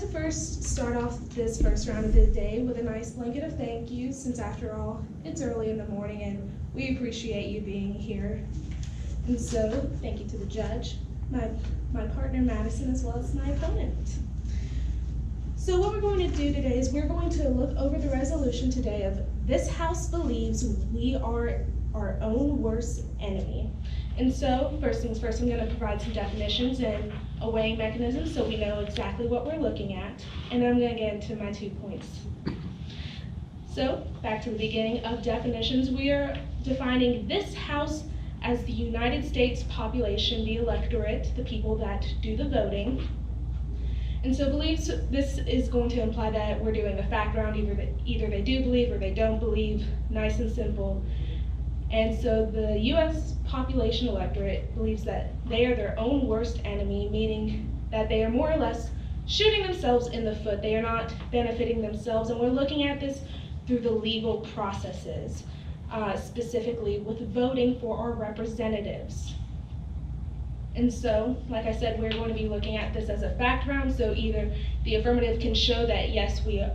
to first start off this first round of the day with a nice blanket of thank yous, since after all, it's early in the morning and we appreciate you being here. And so, thank you to the judge, my partner Madison, as well as my opponent. So what we're going to do today is we're going to look over the resolution today of this House believes we are our own worst enemy. And so, first things first, I'm going to provide some definitions and a weighing mechanism so we know exactly what we're looking at. And then I'm going to get into my 2 points. So, back to the beginning of definitions, we are defining this House as the United States population, the electorate, the people that do the voting. And so believes, this is going to imply that we're doing a fact round, either they do believe or they don't believe, nice and simple. And so the US population electorate believes that they are their own worst enemy, meaning that they are more or less shooting themselves in the foot. They are not benefiting themselves, and we're looking at this through the legal processes, specifically with voting for our representatives. And so, like I said, we're going to be looking at this as a fact round, so either the affirmative can show that yes, the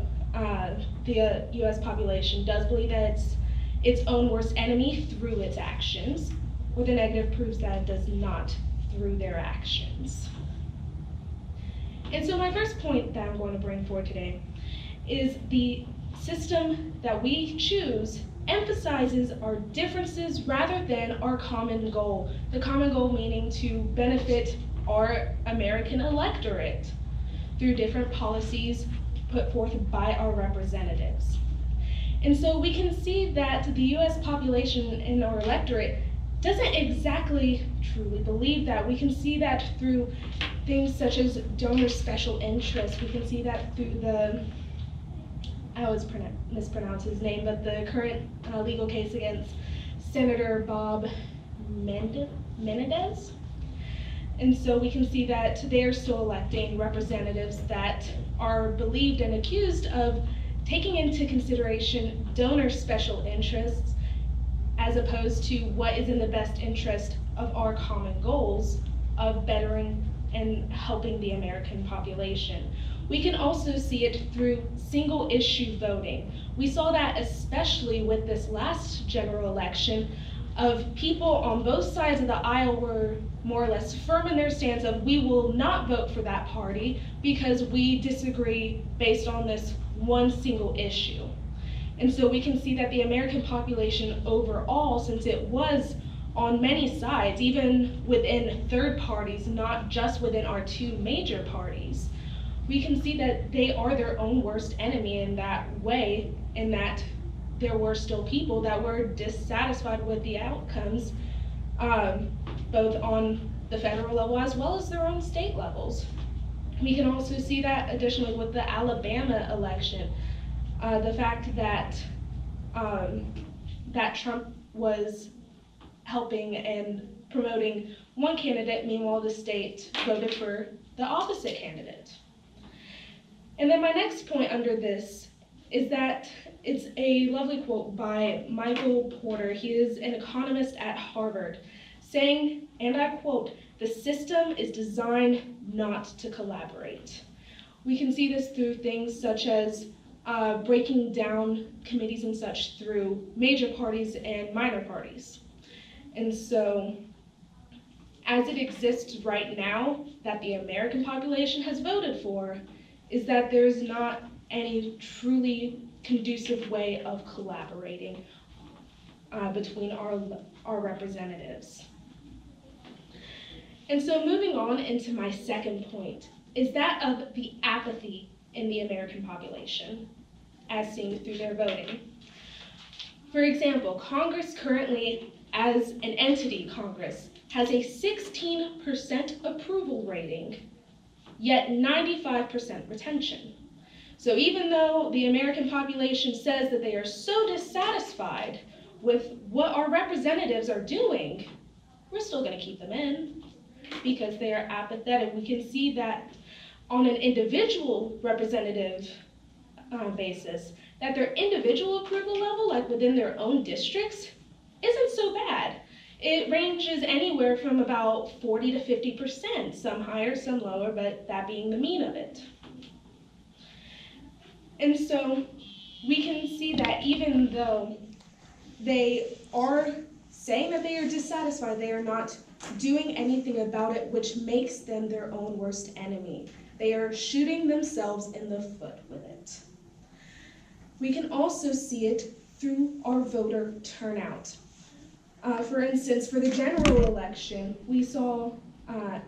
US population does believe that it's its own worst enemy through its actions, or the negative proves that it does not through their actions. And so my first point that I'm going to bring forward today is the system that we choose emphasizes our differences rather than our common goal. The common goal meaning to benefit our American electorate through different policies put forth by our representatives. And so we can see that the US population and our electorate doesn't exactly truly believe that. We can see that through things such as donor special interest. We can see that through the, I always mispronounce his name, but the current legal case against Senator Bob Menendez. And so we can see that they are still electing representatives that are believed and accused of taking into consideration donor special interests as opposed to what is in the best interest of our common goals of bettering and helping the American population. We can also see it through single issue voting. We saw that especially with this last general election of people on both sides of the aisle were more or less firm in their stance of we will not vote for that party because we disagree based on this one single issue. And so we can see that the American population overall, since it was on many sides, even within third parties, not just within our two major parties, we can see that they are their own worst enemy in that way, in that there were still people that were dissatisfied with the outcomes, both on the federal level as well as their own state levels. We can also see that additionally with the Alabama election, the fact that that Trump was helping and promoting one candidate, meanwhile the state voted for the opposite candidate. And then my next point under this is that it's a lovely quote by Michael Porter. He is an economist at Harvard, saying, and I quote, "The system is designed not to collaborate." We can see this through things such as breaking down committees and such through major parties and minor parties. And so, as it exists right now, that the American population has voted for, is that there's not any truly conducive way of collaborating between our representatives. And so moving on into my second point is that of the apathy in the American population as seen through their voting. For example, Congress currently, as an entity, Congress, has a 16% approval rating, yet 95% retention. So even though the American population says that they are so dissatisfied with what our representatives are doing, we're still going to keep them in because they are apathetic. We can see that on an individual representative basis, that their individual approval level, like within their own districts, isn't so bad. It ranges anywhere from about 40 to 50%, some higher, some lower, but that being the mean of it. And so we can see that even though they are saying that they are dissatisfied, they are not doing anything about it, which makes them their own worst enemy. They are shooting themselves in the foot with it. We can also see it through our voter turnout. For instance, for the general election, we saw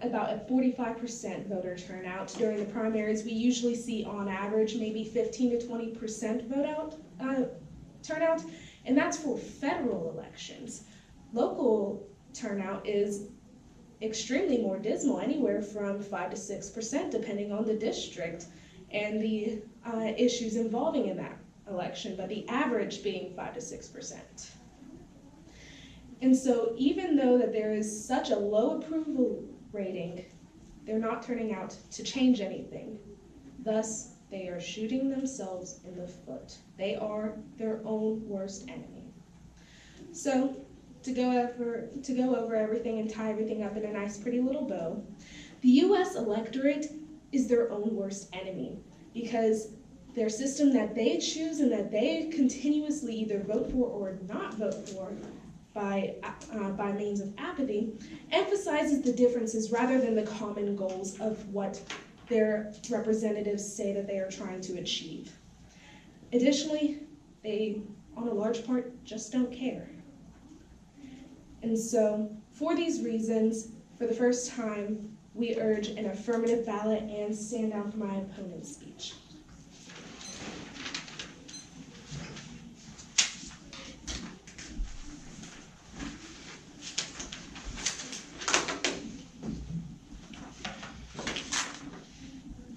about a 45% voter turnout. During the primaries, we usually see on average maybe 15 to 20% turnout, and that's for federal elections. Local turnout is extremely more dismal, anywhere from 5 to 6%, depending on the district and the issues involving in that election, but the average being 5 to 6%. And so even though that there is such a low approval rating, they're not turning out to change anything. Thus, they are shooting themselves in the foot. They are their own worst enemy. So, to go over everything and tie everything up in a nice pretty little bow, the US electorate is their own worst enemy because their system that they choose and that they continuously either vote for or not vote for by means of apathy emphasizes the differences rather than the common goals of what their representatives say that they are trying to achieve. Additionally, they, on a large part, just don't care. And so, for these reasons, for the first time, we urge an affirmative ballot and stand down for my opponent's speech.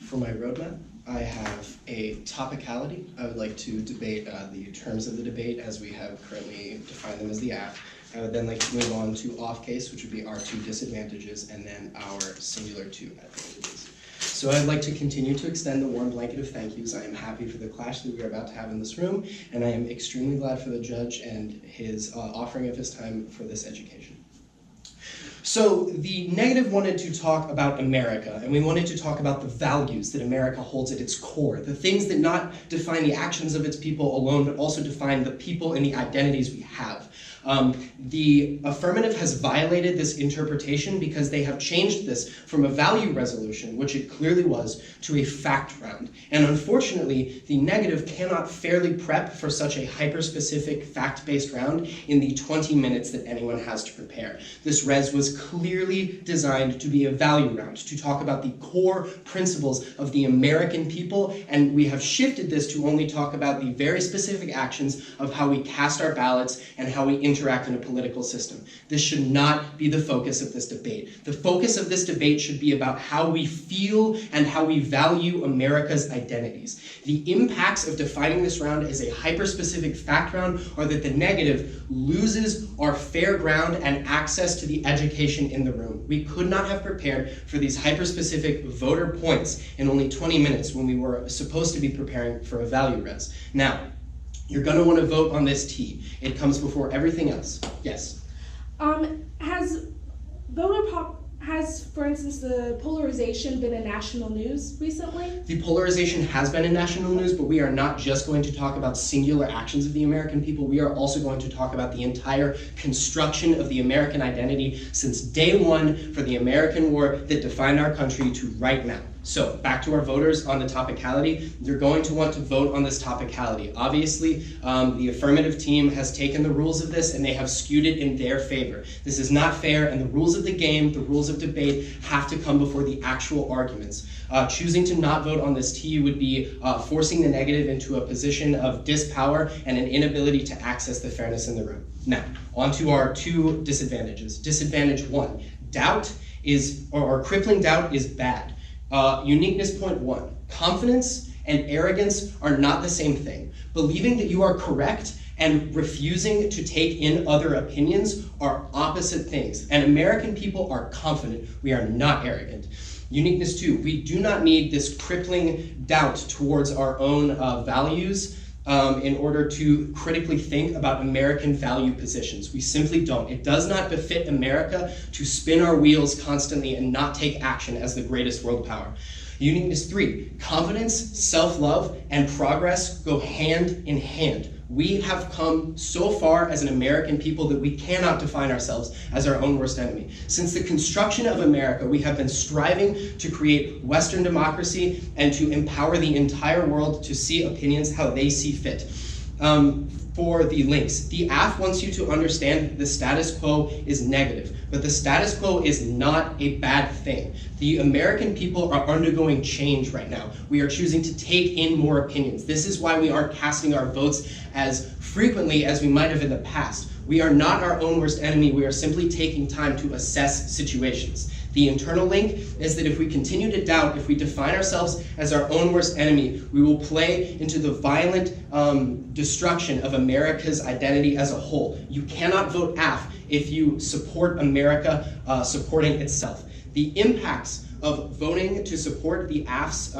For my roadmap, I have a topicality. I would like to debate the terms of the debate as we have currently defined them as the Act. I would then like to move on to off case, which would be our two disadvantages, and then our singular two advantages. So I'd like to continue to extend the warm blanket of thank yous. I am happy for the clash that we are about to have in this room, and I am extremely glad for the judge and his offering of his time for this education. So the negative wanted to talk about America, and we wanted to talk about the values that America holds at its core, the things that not define the actions of its people alone, but also define the people and the identities we have. The affirmative has violated this interpretation because they have changed this from a value resolution, which it clearly was, to a fact round. And unfortunately, the negative cannot fairly prep for such a hyper-specific fact-based round in the 20 minutes that anyone has to prepare. This res was clearly designed to be a value round, to talk about the core principles of the American people, and we have shifted this to only talk about the very specific actions of how we cast our ballots and how we interact in a political system. This should not be the focus of this debate. The focus of this debate should be about how we feel and how we value America's identities. The impacts of defining this round as a hyper-specific fact round are that the negative loses our fair ground and access to the education in the room. We could not have prepared for these hyper-specific voter points in only 20 minutes when we were supposed to be preparing for a value res. Now, you're going to want to vote on this T. It comes before everything else. Yes? Has, for instance, the polarization been in national news recently? The polarization has been in national news, but we are not just going to talk about singular actions of the American people. We are also going to talk about the entire construction of the American identity since day one for the American war that defined our country to right now. So, back to our voters on the topicality. You're going to want to vote on this topicality. Obviously, the affirmative team has taken the rules of this and they have skewed it in their favor. This is not fair, and the rules of the game, the rules of debate, have to come before the actual arguments. Choosing to not vote on this T would be forcing the negative into a position of dispower and an inability to access the fairness in the room. Now, on to our two disadvantages. Disadvantage one, doubt is, or crippling doubt is bad. Uniqueness point one, confidence and arrogance are not the same thing. Believing that you are correct and refusing to take in other opinions are opposite things. And American people are confident. We are not arrogant. Uniqueness two, we do not need this crippling doubt towards our own values in order to critically think about American value positions. We simply don't. It does not befit America to spin our wheels constantly and not take action as the greatest world power. Uniqueness 3, confidence, self-love, and progress go hand in hand. We have come so far as an American people that we cannot define ourselves as our own worst enemy. Since the construction of America, we have been striving to create Western democracy and to empower the entire world to see opinions how they see fit. For the links, the AF wants you to understand that the status quo is negative, but the status quo is not a bad thing. The American people are undergoing change right now. We are choosing to take in more opinions. This is why we aren't casting our votes as frequently as we might have in the past. We are not our own worst enemy. We are simply taking time to assess situations. The internal link is that if we continue to doubt, if we define ourselves as our own worst enemy, we will play into the violent destruction of America's identity as a whole. You cannot vote AF if you support America supporting itself. The impacts of voting to support the AF's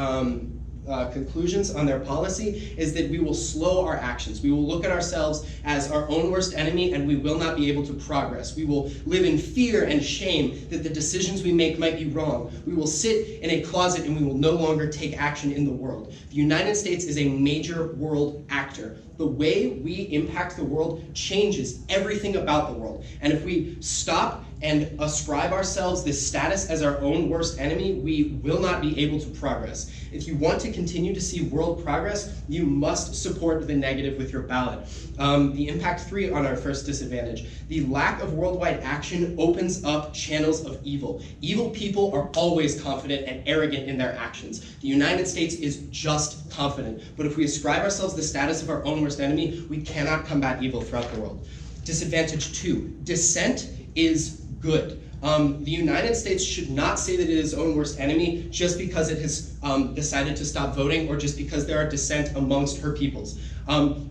conclusions on their policy is that we will slow our actions. We will look at ourselves as our own worst enemy, and we will not be able to progress. We will live in fear and shame that the decisions we make might be wrong. We will sit in a closet and we will no longer take action in the world. The United States is a major world actor. The way we impact the world changes everything about the world. And if we stop and ascribe ourselves this status as our own worst enemy, we will not be able to progress. If you want to continue to see world progress, you must support the negative with your ballot. The impact 3 on our first disadvantage. The lack of worldwide action opens up channels of evil. Evil people are always confident and arrogant in their actions. The United States is just confident. But if we ascribe ourselves the status of our own worst enemy, we cannot combat evil throughout the world. Disadvantage 2, dissent is good. The United States should not say that it is its own worst enemy just because it has decided to stop voting or just because there are dissent amongst her peoples.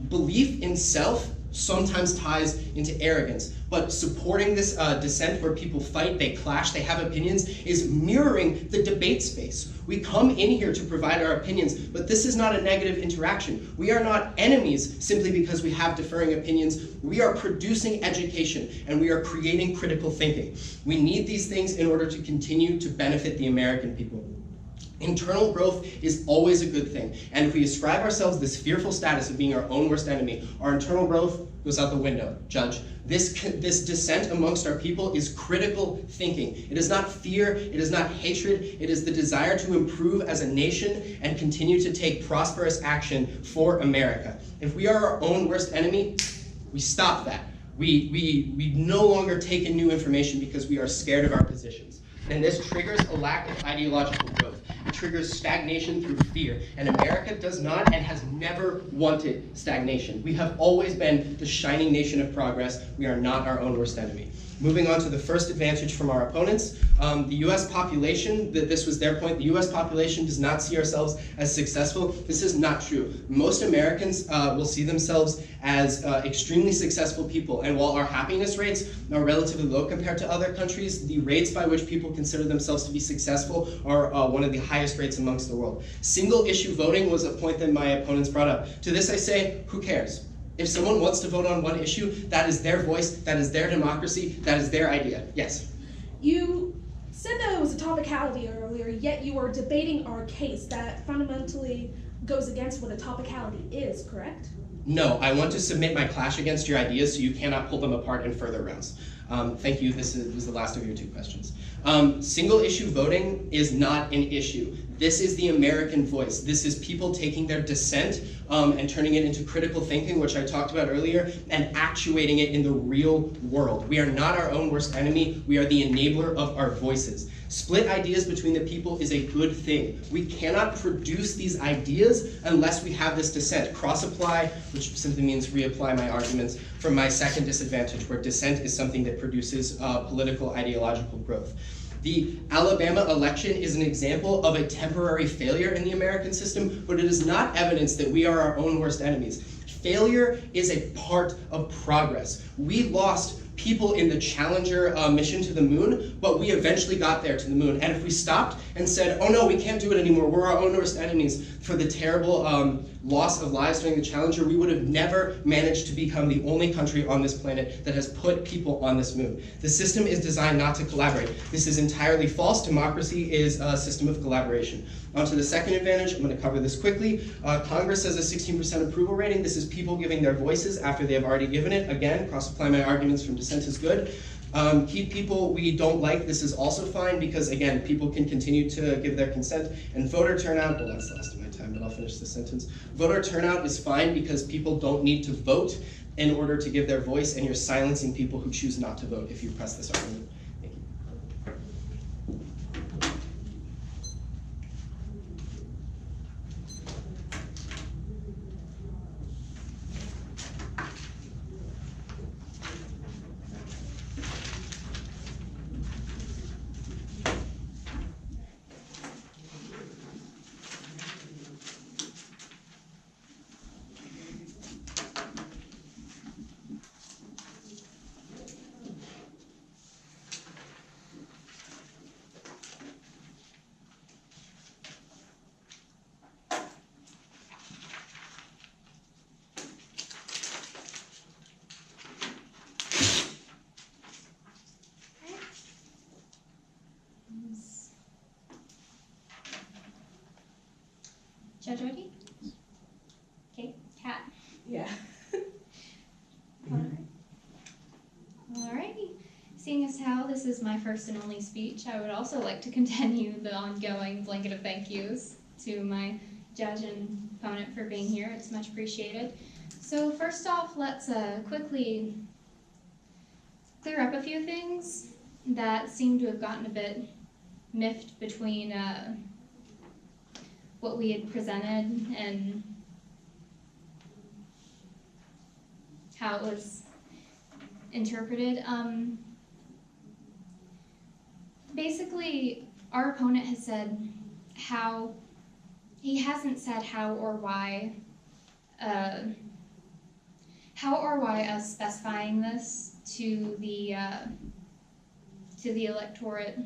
Belief in self sometimes ties into arrogance, but supporting this dissent where people fight, they clash, they have opinions, is mirroring the debate space. We come in here to provide our opinions, but this is not a negative interaction. We are not enemies simply because we have differing opinions. We are producing education, and we are creating critical thinking. We need these things in order to continue to benefit the American people. Internal growth is always a good thing, and if we ascribe ourselves this fearful status of being our own worst enemy, our internal growth goes out the window, Judge. This dissent amongst our people is critical thinking. It is not fear, it is not hatred, it is the desire to improve as a nation and continue to take prosperous action for America. If we are our own worst enemy, we stop that. We no longer take in new information because we are scared of our positions. And this triggers a lack of ideological growth. It triggers stagnation through fear. And America does not and has never wanted stagnation. We have always been the shining nation of progress. We are not our own worst enemy. Moving on to the first advantage from our opponents, the U.S. population, this was their point, the U.S. population does not see ourselves as successful. This is not true. Most Americans will see themselves as extremely successful people, and while our happiness rates are relatively low compared to other countries, the rates by which people consider themselves to be successful are one of the highest rates amongst the world. Single issue voting was a point that my opponents brought up. To this I say, who cares? If someone wants to vote on one issue, that is their voice, that is their democracy, that is their idea. Yes? You said that it was a topicality earlier, yet you are debating our case that fundamentally goes against what a topicality is, correct? No, I want to submit my clash against your ideas so you cannot pull them apart in further rounds. Thank you. This was the last of your 2 questions. Single issue voting is not an issue. This is the American voice. This is people taking their dissent and turning it into critical thinking, which I talked about earlier, and actuating it in the real world. We are not our own worst enemy. We are the enabler of our voices. Split ideas between the people is a good thing. We cannot produce these ideas unless we have this dissent. Cross-apply, which simply means reapply my arguments, from my second disadvantage, where dissent is something that produces political ideological growth. The Alabama election is an example of a temporary failure in the American system, but it is not evidence that we are our own worst enemies. Failure is a part of progress. We lost people in the Challenger mission to the moon, but we eventually got there to the moon. And if we stopped and said, oh no, we can't do it anymore, we're our own worst enemies for the terrible loss of lives during the Challenger, we would have never managed to become the only country on this planet that has put people on this moon. The system is designed not to collaborate. This is entirely false. Democracy is a system of collaboration. On to the second advantage, I'm going to cover this quickly. Congress has a 16% approval rating. This is people giving their voices after they have already given it. Again, cross-apply my arguments from dissent is good. Keep people we don't like, this is also fine because, again, people can continue to give their consent. And voter turnout, well, that's the last of my time, but I'll finish this sentence. Voter turnout is fine because people don't need to vote in order to give their voice, and you're silencing people who choose not to vote if you press this argument. Thank you. Judge ready? Okay, Kat. Yeah. Alrighty. Seeing as how this is my first and only speech, I would also like to continue the ongoing blanket of thank yous to my judge and opponent for being here. It's much appreciated. So first off, let's quickly clear up a few things that seem to have gotten a bit miffed between what we had presented and how it was interpreted. Basically, our opponent has said he hasn't said how or why us specifying this to the electorate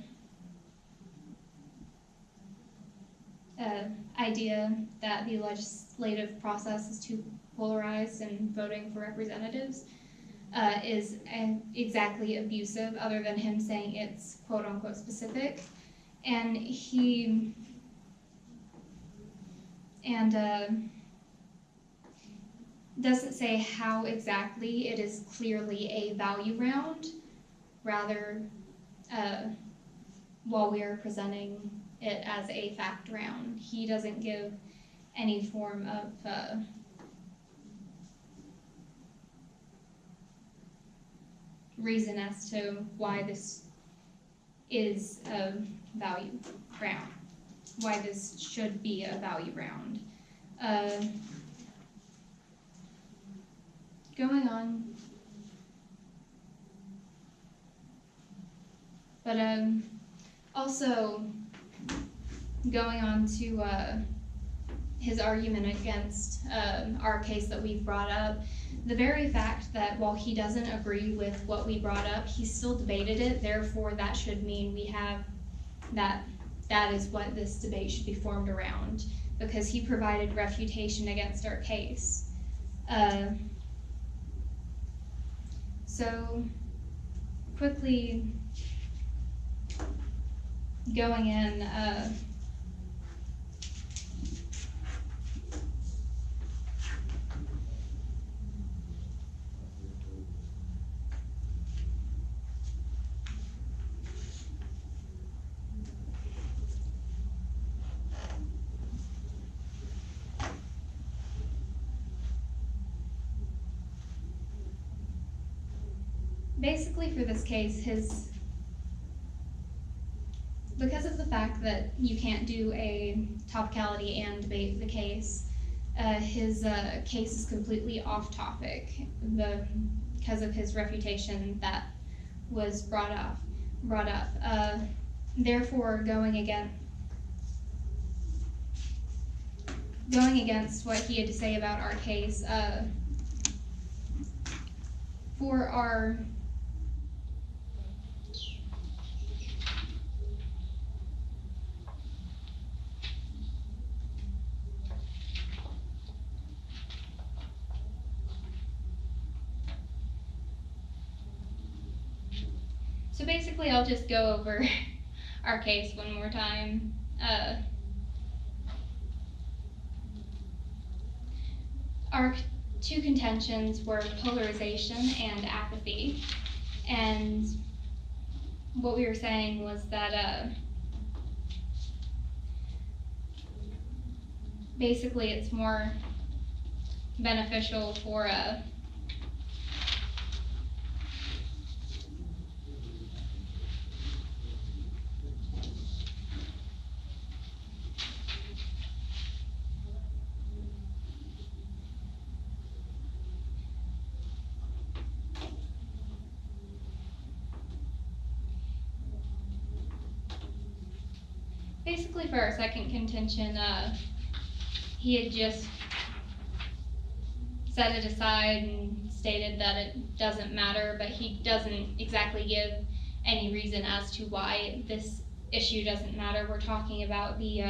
idea that the legislative process is too polarized and voting for representatives is exactly abusive, other than him saying it's quote-unquote specific. And doesn't say how exactly it is clearly a value round, rather while we are presenting it as a fact round. He doesn't give any form of reason as to why this is a value round, why this should be a value round. Going on, but also going on to his argument against our case that we've brought up, the very fact that while he doesn't agree with what we brought up, he still debated it, therefore that should mean we have that is what this debate should be formed around, because he provided refutation against our case. So quickly going in, basically for this case, because of the fact that you can't do a topicality and debate the case, his case is completely off topic because of his refutation that was brought up. Therefore, going against what he had to say about our case, for our So basically, I'll just go over our case one more time. our two contentions were polarization and apathy. And what we were saying was that basically it's more beneficial for basically for our second contention, he had just set it aside and stated that it doesn't matter, but he doesn't exactly give any reason as to why this issue doesn't matter. We're talking about the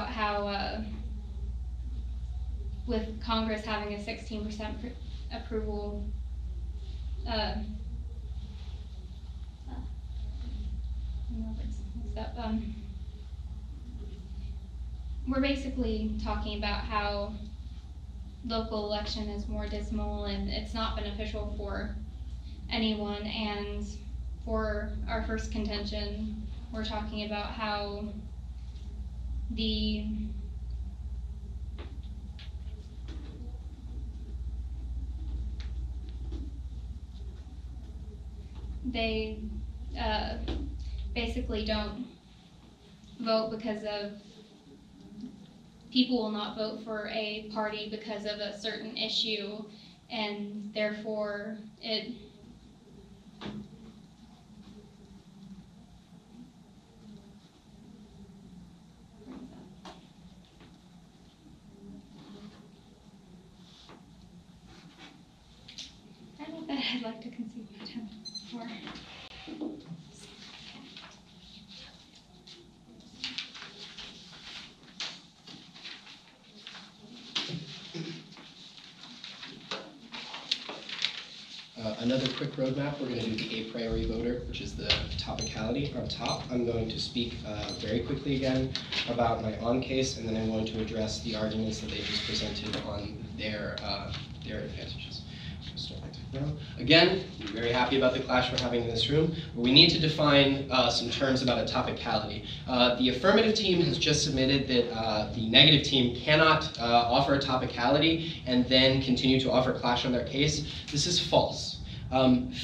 how with Congress having a 16% approval we're basically talking about how local election is more dismal and it's not beneficial for anyone. And for our first contention, we're talking about how they basically don't vote because of, people will not vote for a party because of a certain issue, and therefore it I don't know that I'd like to concede my time for. Another quick roadmap, we're going to do the a priori voter, which is the topicality up top. I'm going to speak very quickly again about my on case, and then I'm going to address the arguments that they just presented on their advantages. Again, I'm very happy about the clash we're having in this room. We need to define some terms about a topicality. The affirmative team has just submitted that the negative team cannot offer a topicality and then continue to offer clash on their case. This is false.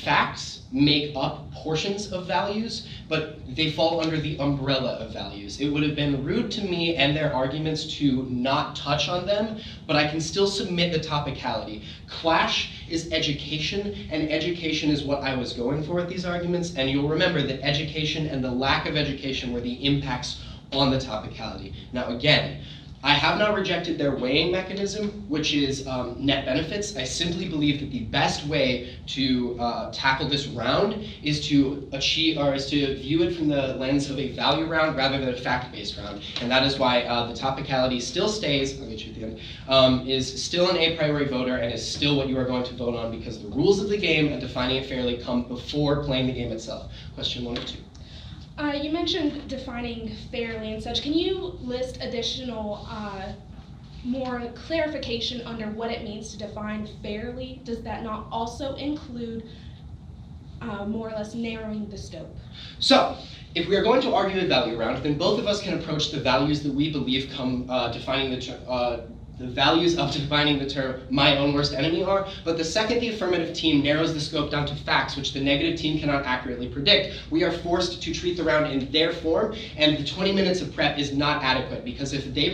Facts make up portions of values, but they fall under the umbrella of values. It would have been rude to me and their arguments to not touch on them, but I can still submit the topicality. Clash is education, and education is what I was going for with these arguments, and you'll remember that education and the lack of education were the impacts on the topicality. Now again, I have not rejected their weighing mechanism, which is net benefits. I simply believe that the best way to tackle this round is to view it from the lens of a value round rather than a fact-based round. And that is why the topicality still stays, I'll get you at the end, is still an a priori voter and is still what you are going to vote on because the rules of the game and defining it fairly come before playing the game itself. Question 1 of 2. You mentioned defining fairly and such. Can you list additional, more clarification under what it means to define fairly? Does that not also include more or less narrowing the scope? So, if we are going to argue a value round, then both of us can approach the values that we believe come defining the values of defining the term my own worst enemy are, but the second the affirmative team narrows the scope down to facts, which the negative team cannot accurately predict, we are forced to treat the round in their form, and the 20 minutes of prep is not adequate, because if they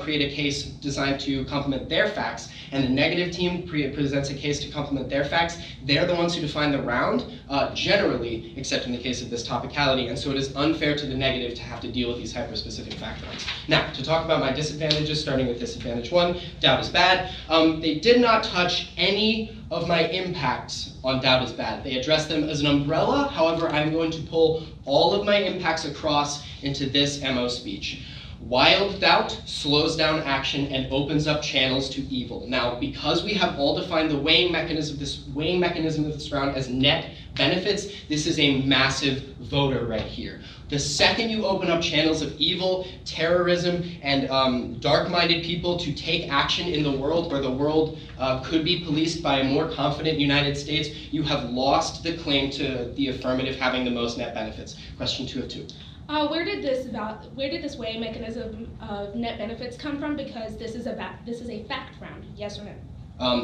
create a case designed to complement their facts, and the negative team presents a case to complement their facts, they're the ones who define the round, generally, except in the case of this topicality, and so it is unfair to the negative to have to deal with these hyper-specific fact rounds. Now, to talk about my disadvantages, starting with disadvantage 1, doubt is bad. They did not touch any of my impacts on doubt is bad. They addressed them as an umbrella, however, I'm going to pull all of my impacts across into this MO speech. Wild doubt slows down action and opens up channels to evil. Now, because we have all defined the weighing mechanism of this round as net benefits, this is a massive voter right here. The second you open up channels of evil, terrorism, and dark-minded people to take action in the world where the world could be policed by a more confident United States, you have lost the claim to the affirmative having the most net benefits. Question 2 of 2. Where did this weighing mechanism of net benefits come from? Because this is a fact round. Yes or no?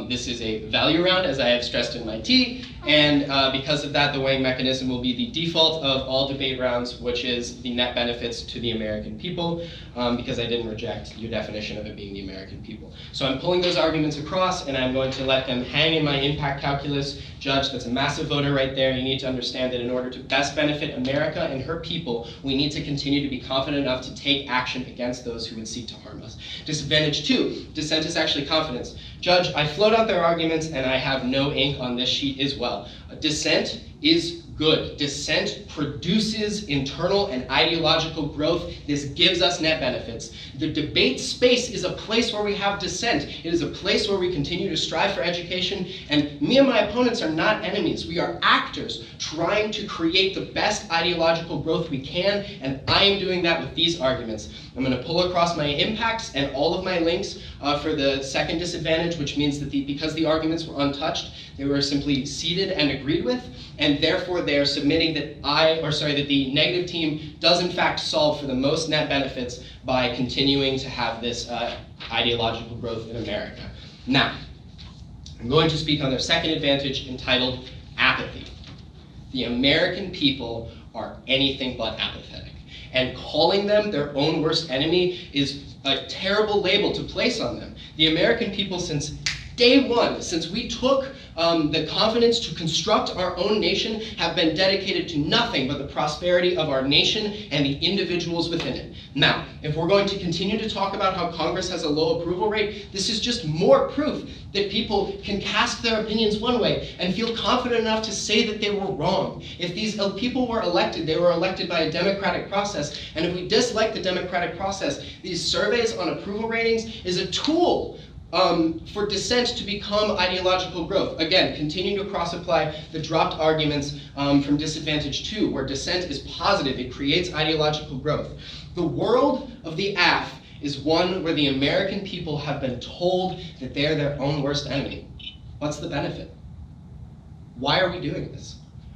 This is a value round, as I have stressed in my T, and because of that, the weighing mechanism will be the default of all debate rounds, which is the net benefits to the American people, because I didn't reject your definition of it being the American people. So I'm pulling those arguments across, and I'm going to let them hang in my impact calculus. Judge, that's a massive voter right there. You need to understand that in order to best benefit America and her people, we need to continue to be confident enough to take action against those who would seek to harm us. Disadvantage 2, dissent is actually confidence. Judge, I float out their arguments and I have no ink on this sheet as well. Dissent is good. Dissent produces internal and ideological growth. This gives us net benefits. The debate space is a place where we have dissent. It is a place where we continue to strive for education, and me and my opponents are not enemies. We are actors trying to create the best ideological growth we can, and I am doing that with these arguments. I'm going to pull across my impacts and all of my links for the second disadvantage, which means that because the arguments were untouched, they were simply seeded and agreed with, and therefore they are submitting that that the negative team does in fact solve for the most net benefits by continuing to have this ideological growth in America. Now, I'm going to speak on their second advantage, entitled apathy. The American people are anything but apathetic, and calling them their own worst enemy is a terrible label to place on them. The American people, since day one, since we took the confidence to construct our own nation, have been dedicated to nothing but the prosperity of our nation and the individuals within it. Now, if we're going to continue to talk about how Congress has a low approval rate, this is just more proof that people can cast their opinions one way and feel confident enough to say that they were wrong. If these people were elected, they were elected by a democratic process, and if we dislike the democratic process, these surveys on approval ratings is a tool for dissent to become ideological growth. Again, continuing to cross-apply the dropped arguments from disadvantage 2, where dissent is positive, it creates ideological growth. The world of the AF is one where the American people have been told that they're their own worst enemy. What's the benefit? Why are we doing this?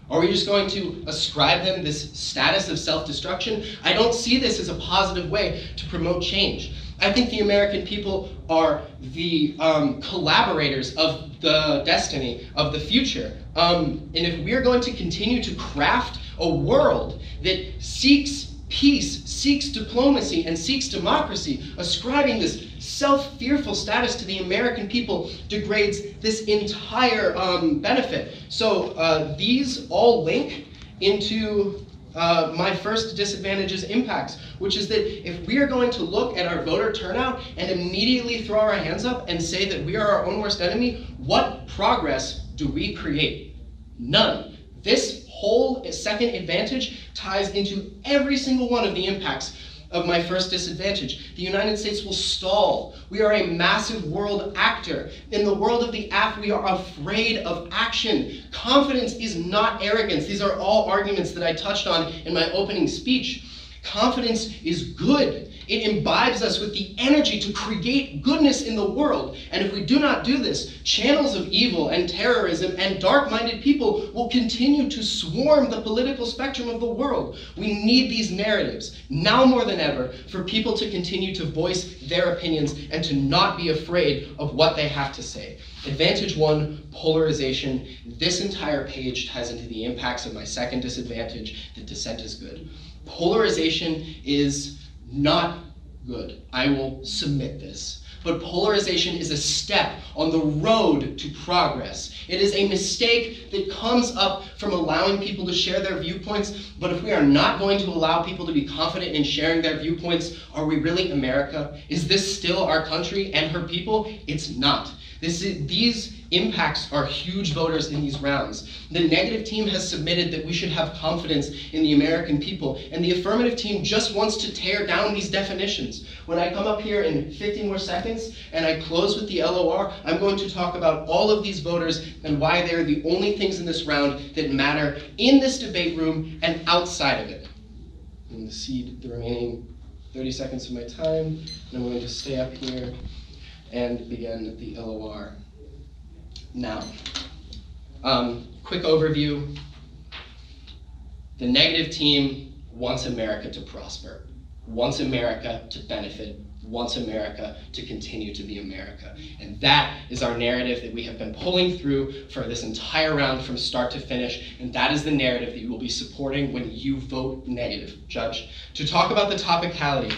Are we just going to ascribe them this status of self-destruction? I don't see this as a positive way to promote change. I think the American people are the collaborators of the destiny of the future. And if we're going to continue to craft a world that seeks peace, seeks diplomacy, and seeks democracy, ascribing this self-fearful status to the American people degrades this entire benefit. So these all link into my first disadvantage is impacts, which is that if we are going to look at our voter turnout and immediately throw our hands up and say that we are our own worst enemy, what progress do we create? None. This whole second advantage ties into every single one of the impacts of my first disadvantage. The United States will stall. We are a massive world actor. In the world of the AF, we are afraid of action. Confidence is not arrogance. These are all arguments that I touched on in my opening speech. Confidence is good. It imbibes us with the energy to create goodness in the world. And if we do not do this, channels of evil and terrorism and dark-minded people will continue to swarm the political spectrum of the world. We need these narratives, now more than ever, for people to continue to voice their opinions and to not be afraid of what they have to say. Advantage 1, polarization. This entire page ties into the impacts of my second disadvantage, that dissent is good. Polarization is not good. I will submit this. But polarization is a step on the road to progress. It is a mistake that comes up from allowing people to share their viewpoints, but if we are not going to allow people to be confident in sharing their viewpoints, are we really America? Is this still our country and her people? It's not. These impacts are huge voters in these rounds. The negative team has submitted that we should have confidence in the American people, and the affirmative team just wants to tear down these definitions. When I come up here in 50 more seconds and I close with the LOR, I'm going to talk about all of these voters and why they're the only things in this round that matter in this debate room and outside of it. I'm going to cede the remaining 30 seconds of my time, and I'm going to stay up here and begin the LOR now. Quick overview. The negative team wants America to prosper, wants America to benefit, wants America to continue to be America. And that is our narrative that we have been pulling through for this entire round from start to finish, and that is the narrative that you will be supporting when you vote negative, Judge. To talk about the topicality,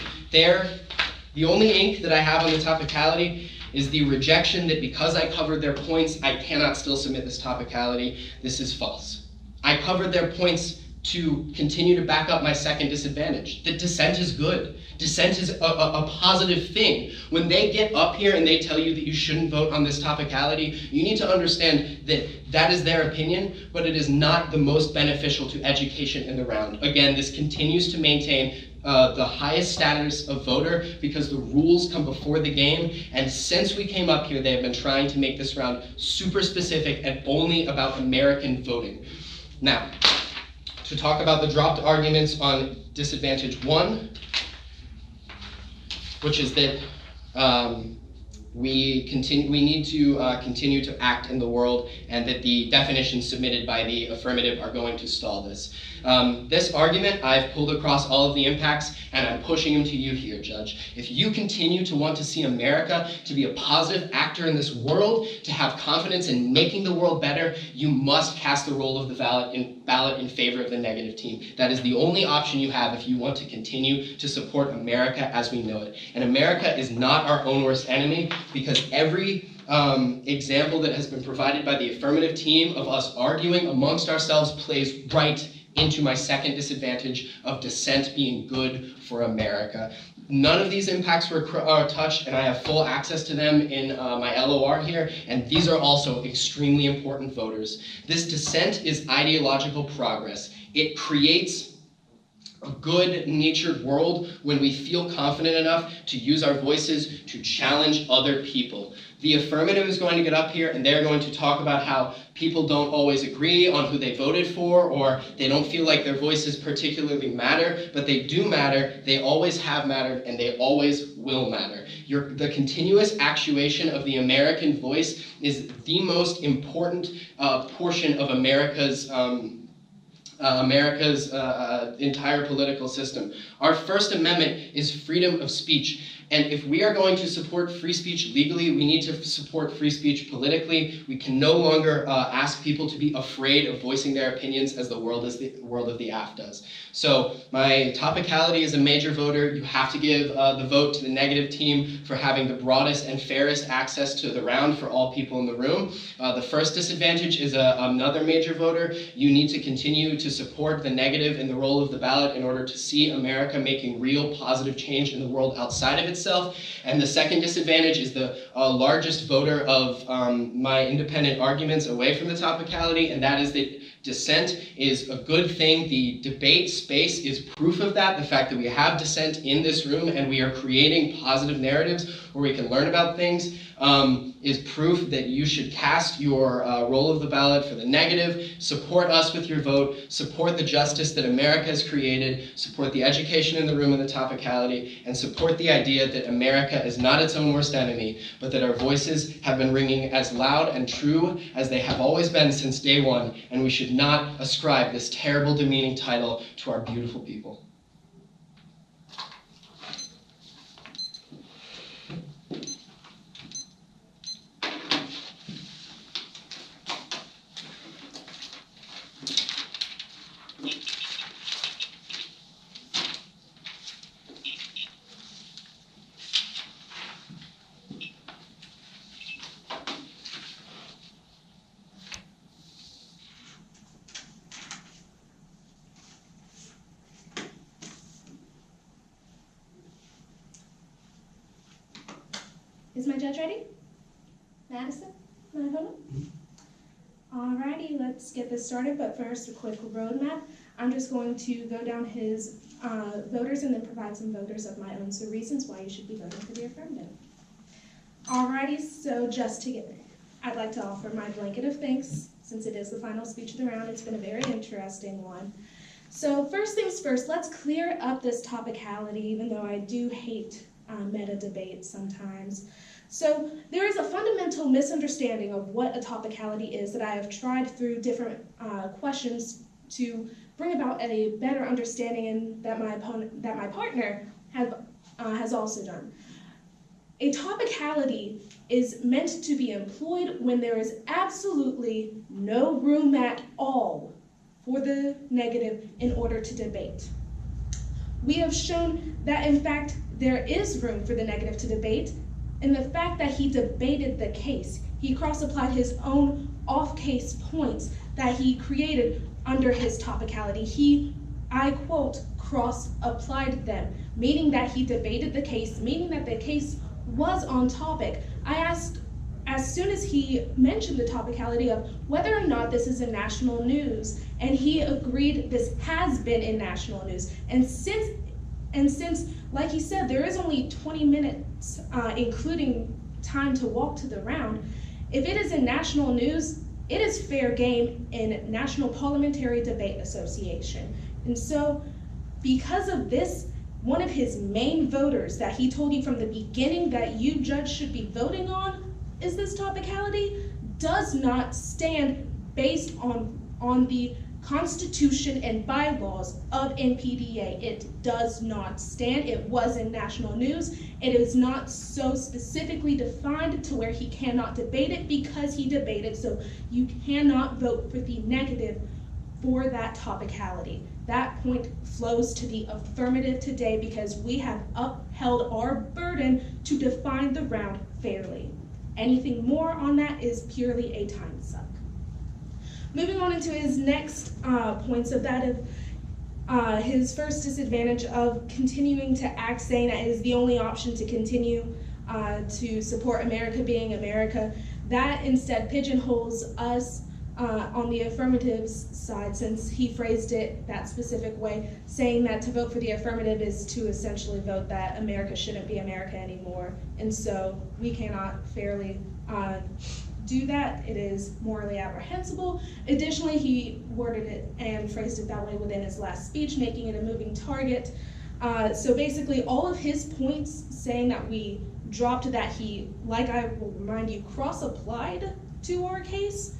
the only ink that I have on the topicality is the rejection that because I covered their points, I cannot still submit this topicality. This is false. I covered their points to continue to back up my second disadvantage, that dissent is good. Dissent is a positive thing. When they get up here and they tell you that you shouldn't vote on this topicality, you need to understand that that is their opinion, but it is not the most beneficial to education in the round. Again, this continues to maintain the highest status of voter because the rules come before the game, and since we came up here, they have been trying to make this round super specific and only about American voting. Now, to talk about the dropped arguments on disadvantage 1, which is that we need to continue to act in the world, and that the definitions submitted by the affirmative are going to stall this. This argument I've pulled across all of the impacts, and I'm pushing them to you here, Judge. If you continue to want to see America to be a positive actor in this world, to have confidence in making the world better, you must cast the roll of the ballot in favor of the negative team. That is the only option you have if you want to continue to support America as we know it. And America is not our own worst enemy, because every example that has been provided by the affirmative team of us arguing amongst ourselves plays right into my second disadvantage of dissent being good for America. None of these impacts were touched, and I have full access to them in my LOR here, and these are also extremely important voters. This dissent is ideological progress. It creates a good-natured world when we feel confident enough to use our voices to challenge other people. The affirmative is going to get up here and they're going to talk about how people don't always agree on who they voted for, or they don't feel like their voices particularly matter, but they do matter, they always have mattered, and they always will matter. The continuous actuation of the American voice is the most important portion of America's entire political system. Our First Amendment is freedom of speech. And if we are going to support free speech legally, we need to support free speech politically. We can no longer ask people to be afraid of voicing their opinions as the world of the AF does. So my topicality is a major voter. You have to give the vote to the negative team for having the broadest and fairest access to the round for all people in the room. The first disadvantage is another major voter. You need to continue to support the negative in the roll of the ballot in order to see America making real positive change in the world outside of itself. And the second disadvantage is the largest voter of my independent arguments away from the topicality, and that is that dissent is a good thing. The debate space is proof of that. The fact that we have dissent in this room and we are creating positive narratives where we can learn about things is proof that you should cast your roll of the ballot for the negative. Support us with your vote. Support the justice that America has created. Support the education in the room and the topicality. And support the idea that America is not its own worst enemy, but that our voices have been ringing as loud and true as they have always been since day one, and we should not ascribe this terrible, demeaning title to our beautiful people. Is my judge ready? Madison, my opponent? Alrighty, let's get this started, but first a quick roadmap. I'm just going to go down his voters and then provide some voters of my own, so reasons why you should be voting for the affirmative. Alrighty, so just to get, I'd like to offer my blanket of thanks, since it is the final speech of the round. It's been a very interesting one. So first things first, let's clear up this topicality, even though I do hate meta debates sometimes. So there is a fundamental misunderstanding of what a topicality is that I have tried through different questions to bring about a better understanding, and that my partner has also done. A topicality is meant to be employed when there is absolutely no room at all for the negative in order to debate. We have shown that in fact there is room for the negative to debate in the fact that he debated the case. He cross-applied his own off-case points that he created under his topicality. He, I quote, cross-applied them, meaning that he debated the case, meaning that the case was on topic. I asked, as soon as he mentioned the topicality of whether or not this is in national news, and he agreed this has been in national news. And since, like he said, there is only 20 minutes, including time to walk to the round, if it is in national news, it is fair game in National Parliamentary Debate Association. And so, because of this, one of his main voters that he told you from the beginning that you, judge, should be voting on is this topicality, does not stand based on the Constitution and bylaws of NPDA. It does not stand. It was in national news. It is not so specifically defined to where he cannot debate it because he debated, so you cannot vote for the negative for that topicality. That point flows to the affirmative today because we have upheld our burden to define the round fairly. Anything more on that is purely a time suck. Moving on into his next points of that of his first disadvantage of continuing to act saying that it is the only option to continue to support America being America. That instead pigeonholes us on the affirmatives side, since he phrased it that specific way, saying that to vote for the affirmative is to essentially vote that America shouldn't be America anymore. And so we cannot fairly do that. It is morally apprehensible. Additionally, he worded it and phrased it that way within his last speech, making it a moving target. So basically all of his points saying that we dropped that he, like I will remind you, cross-applied to our case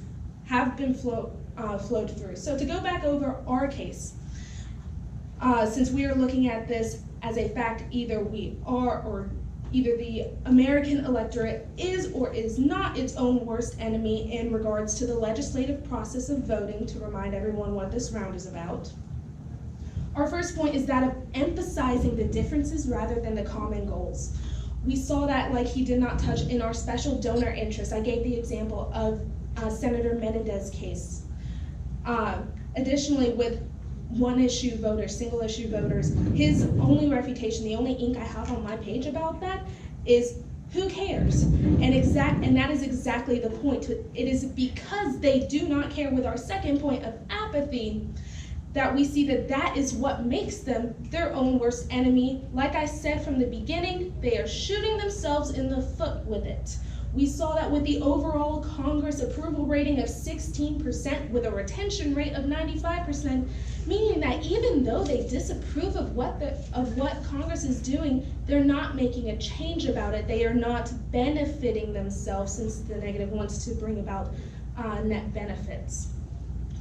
have been flowed through. So to go back over our case, since we are looking at this as a fact, either we are or either the American electorate is or is not its own worst enemy in regards to the legislative process of voting, to remind everyone what this round is about. Our first point is that of emphasizing the differences rather than the common goals. We saw that, like he did not touch, in our special donor interest. I gave the example of Senator Menendez's case. Additionally, with one-issue voters, single-issue voters, his only refutation, the only ink I have on my page about that is who cares? And that is exactly the point. It is because they do not care, with our second point of apathy, that we see that that is what makes them their own worst enemy. Like I said from the beginning, they are shooting themselves in the foot with it. We saw that with the overall Congress approval rating of 16% with a retention rate of 95%, meaning that even though they disapprove of what Congress is doing, they're not making a change about it. They are not benefiting themselves, since the negative wants to bring about net benefits.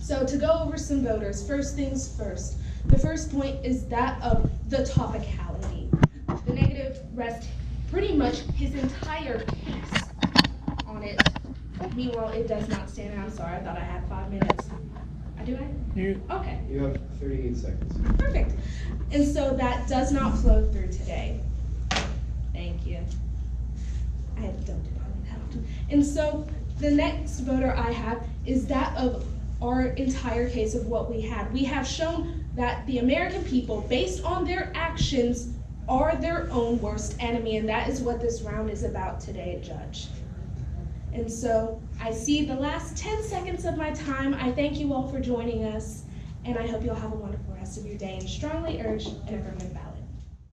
So to go over some voters, first things first. The first point is that of the topicality. The negative rests pretty much his entire case on it. Meanwhile, it does not stand. I'm sorry, I thought I had 5 minutes. Do I? Okay. You have 38 seconds. Perfect. And so that does not flow through today. Thank you. I don't do that out. And so the next voter I have is that of our entire case of what we had. We have shown that the American people, based on their actions, are their own worst enemy, and that is what this round is about today, Judge. And so I see the last 10 seconds of my time. I thank you all for joining us, and I hope you'll have a wonderful rest of your day and strongly urge an affirmative ballot.